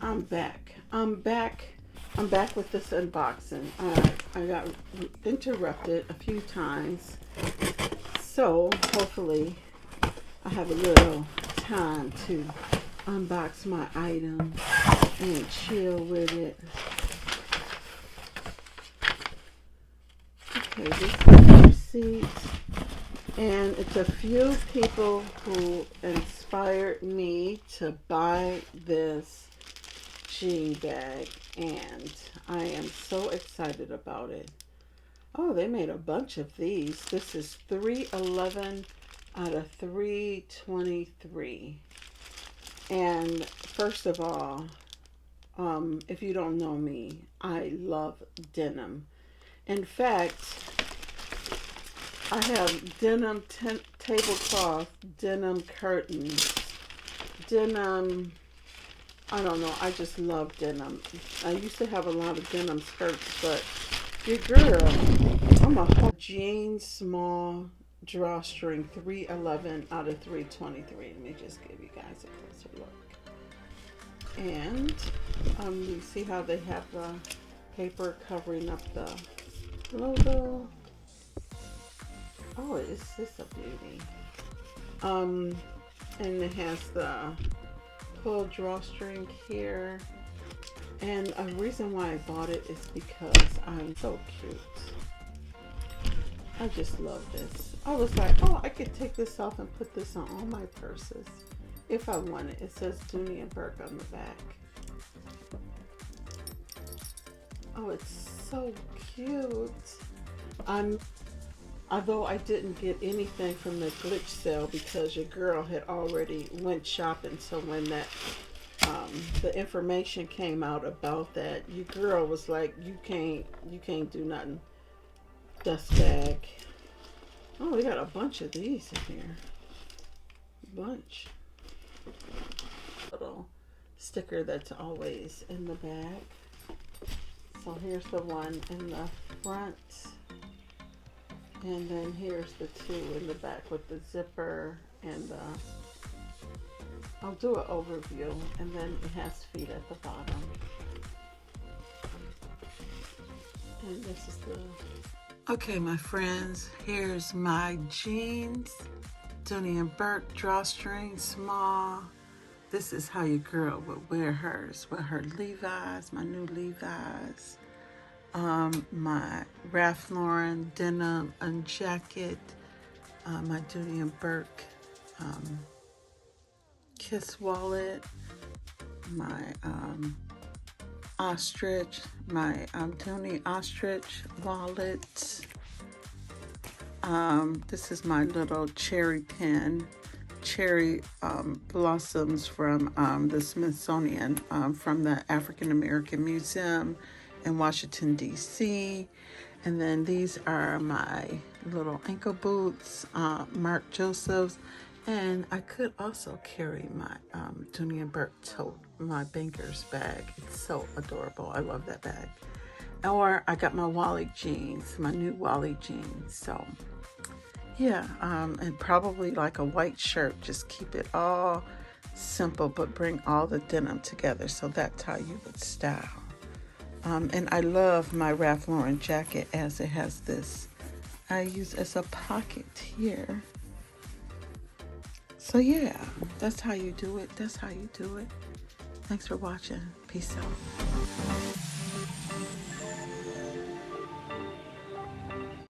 I'm back. I'm back with this unboxing. I got interrupted a few times, so hopefully I have a little time to unbox my item and chill with it. Okay, this is the receipt, and it's a few people who inspired me to buy this jean bag, and I am so excited about it. Oh, they made a bunch of these. This is 311 out of 323. And first of all, if you don't know me, I love denim. In fact, I have denim tablecloth, denim curtains, denim. I don't know. I just love denim. I used to have a lot of denim skirts, but your girl, I'm a whole jean small drawstring 311 out of 323. Let me just give you guys a closer look. And you see how they have the paper covering up the logo. Oh, is this a beauty? And it has the full drawstring here. And a reason why I bought it is because I'm so cute. I just love this. I was like, oh, I could take this off and put this on all my purses if I wanted. It says Dooney Burke on the back. Oh, it's so cute. Although I didn't get anything from the glitch sale because your girl had already went shopping, so when that the information came out about that, your girl was like, you can't do nothing. Dust bag. Oh, we got a bunch of these in here. Bunch. Little sticker that's always in the bag. So here's the one in the front. And then here's the two in the back with the zipper and the, I'll do an overview, and then it has feet at the bottom. And this is the, okay my friends, here's my jeans, Dooney and Burke drawstring, small. This is how your girl would wear hers, with her Levi's, my new Levi's. My Ralph Lauren denim jacket, my Dooney and Burke Kiss wallet, my ostrich, my Dooney ostrich wallet. This is my little cherry pin, cherry blossoms from the Smithsonian, from the African American Museum in Washington, D.C. And then these are my little ankle boots, Marc Joseph's. And I could also carry my Dooney and Burke tote, my banker's bag. It's so adorable. I love that bag. Or I got my Wally jeans, my new Wally jeans. So yeah, and probably like a white shirt. Just keep it all simple, but bring all the denim together. So that's how you would style. And I love my Ralph Lauren jacket as it has this, I use as a pocket here. So yeah, that's how you do it. That's how you do it. Thanks for watching. Peace out.